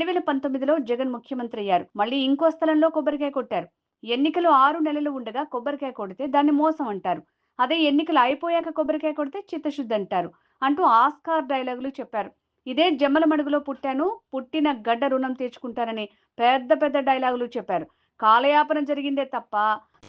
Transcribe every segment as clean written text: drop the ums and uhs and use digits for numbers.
2019లో జగన్ ముఖ్యమంత్రి అయ్యారు. మళ్ళీ ఇంకో స్థలంలో కొబ్బరికాయ కొట్టారు. ఎన్నికలు 6 నెలలు ఉండగా కొబ్బరికాయ కొడితే దాన్ని మోసం అంటారు. అదే ఎన్నికలు అయిపోయాక కొబ్బరికాయ కొడితే చిత్తశుద్ధి అంటారు అంటూ ఆస్కార్ డైలాగులు చెప్పారు. ఇదే జమ్మల మడుగులో పుట్టాను, పుట్టిన గడ్డ రుణం తీర్చుకుంటానని పెద్ద పెద్ద డైలాగులు చెప్పారు. కాలయాపన జరిగిందే తప్ప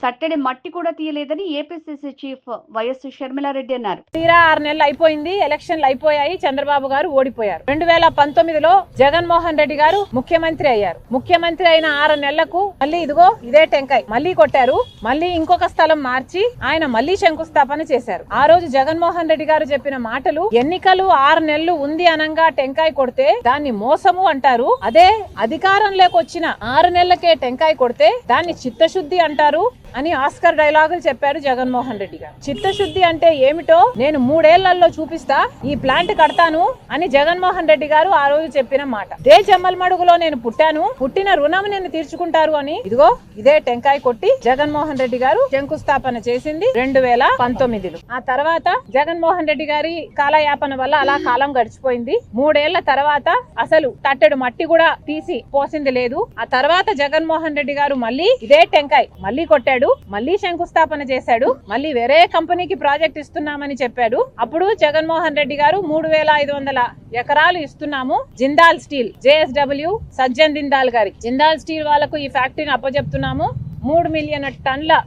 తట్టెడి మట్టి కూడా తీయలేదని ఏపీసీసీ చీఫ్ వైఎస్ షర్మిలారెడ్డి అన్నారు. తీరా 6 నెలలు అయిపోయింది, ఎలక్షన్లు అయిపోయాయి, చంద్రబాబు గారు ఓడిపోయారు. 2019లో జగన్మోహన్ రెడ్డి గారు ముఖ్యమంత్రి అయ్యారు. ముఖ్యమంత్రి అయిన 6 నెలలకు మళ్ళీ ఇదిగో ఇదే టెంకాయ మళ్ళీ కొట్టారు. మళ్ళీ ఇంకొక స్థలం మార్చి ఆయన మళ్ళీ శంకుస్థాపన చేశారు. ఆ రోజు జగన్మోహన్ రెడ్డి గారు చెప్పిన మాటలు, ఎన్నికలు 6 నెలలు ఉంది అనంగా టెంకాయ కొడితే దాన్ని మోసము అంటారు. అదే అధికారంలోకి వచ్చిన 6 నెలలకే టెంకాయ కొడితే దాన్ని చిత్తశుద్ధి అంటారు అని ఆస్కార్ డైలాగులు చెప్పారు జగన్మోహన్ రెడ్డి గారు. చిత్తశుద్ధి అంటే ఏమిటో నేను 3 ఏళ్లలో చూపిస్తా, ఈ ప్లాంట్ కడతాను అని జగన్మోహన్ రెడ్డి గారు ఆ రోజు చెప్పిన మాట. దే జమ్మల మడుగులో నేను పుట్టాను, పుట్టిన రుణం నేను తీర్చుకుంటారు అని ఇదిగో ఇదే టెంకాయ కొట్టి జగన్మోహన్ రెడ్డి గారు శంకుస్థాపన చేసింది 2019లో. ఆ తర్వాత జగన్మోహన్ రెడ్డి గారి కాలయాపన వల్ల అలా కాలం గడిచిపోయింది. 3 ఏళ్ల తర్వాత అసలు తట్టెడు మట్టి కూడా తీసి పోసింది లేదు. ఆ తర్వాత జగన్మోహన్ రెడ్డి గారు మళ్ళీ ఇదే టెంకాయ మళ్ళీ కొట్టాడు, మళ్ళీ శంకుస్థాపన చేశాడు, మళ్ళీ వేరే కంపెనీకి ప్రాజెక్ట్ ఇస్తున్నామని చెప్పాడు. అప్పుడు జగన్మోహన్ రెడ్డి గారు 3500 ఎకరాలు ఇస్తున్నాము జిందాల్ స్టీల్, JSW సజ్జన్ జిందాల్ గారి జిందాల్ స్టీల్ వాళ్ళకు ఈ ఫ్యాక్టరీని అప్పచెప్తున్నాము, 3 మిలియన్ టన్ల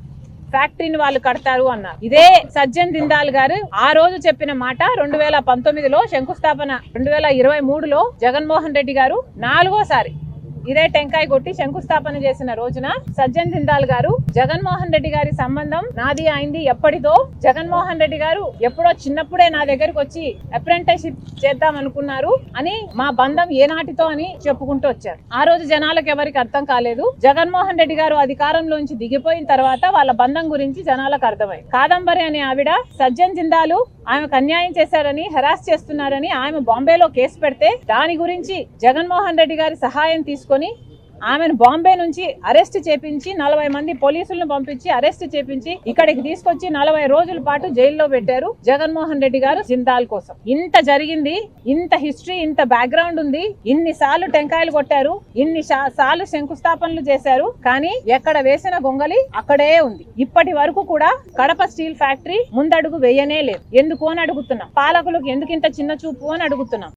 ఫ్యాక్టరీని వాళ్ళు కడతారు అన్నారు. ఇదే సజ్జన్ జిందాల్ గారు ఆ రోజు చెప్పిన మాట 2019లో శంకుస్థాపన 2023లో జగన్మోహన్ రెడ్డి గారు 4వసారి ఇదే టెంకాయ కొట్టి శంకుస్థాపన చేసిన రోజున సజ్జన్ జిందాల్ గారు జగన్మోహన్ రెడ్డి గారి సంబంధం నాది అయింది ఎప్పటితో, జగన్మోహన్ రెడ్డి గారు ఎప్పుడో చిన్నప్పుడే నా దగ్గరికి వచ్చి అప్రెంటిస్షిప్ చేద్దాం అనుకున్నారు అని, మా బంధం ఏనాటితో అని చెప్పుకుంటూ వచ్చారు. ఆ రోజు జనాలకు ఎవరికి అర్థం కాలేదు. జగన్మోహన్ రెడ్డి గారు అధికారంలోంచి దిగిపోయిన తర్వాత వాళ్ళ బంధం గురించి జనాలకు అర్థమైంది. కాదంబరి అనే ఆవిడ సజ్జన్ జిందాలు ఆమెకు అన్యాయం చేశారని, హెరాస్ చేస్తున్నారని ఆమె బాంబేలో కేసు పెడితే దాని గురించి జగన్మోహన్ రెడ్డి గారి సహాయం తీసుకొని ఆమెను బాంబే నుంచి అరెస్ట్ చేపించి 40 మంది పోలీసులను పంపించి అరెస్ట్ చేపించి ఇక్కడికి తీసుకొచ్చి 40 రోజుల పాటు జైల్లో పెట్టారు జగన్మోహన్ రెడ్డి గారు జిందాల్ కోసం. ఇంత జరిగింది, ఇంత హిస్టరీ, ఇంత బ్యాక్గ్రౌండ్ ఉంది. ఇన్ని సార్లు టెంకాయలు కొట్టారు, ఇన్ని సార్లు శంకుస్థాపనలు చేశారు, కానీ ఎక్కడ వేసిన గొంగలి అక్కడే ఉంది. ఇప్పటి వరకు కూడా కడప స్టీల్ ఫ్యాక్టరీ ముందడుగు వేయనే లేదు. ఎందుకు అని అడుగుతున్నాం. పాలకులకు ఎందుకు ఇంత చిన్న చూపు అని అడుగుతున్నాం.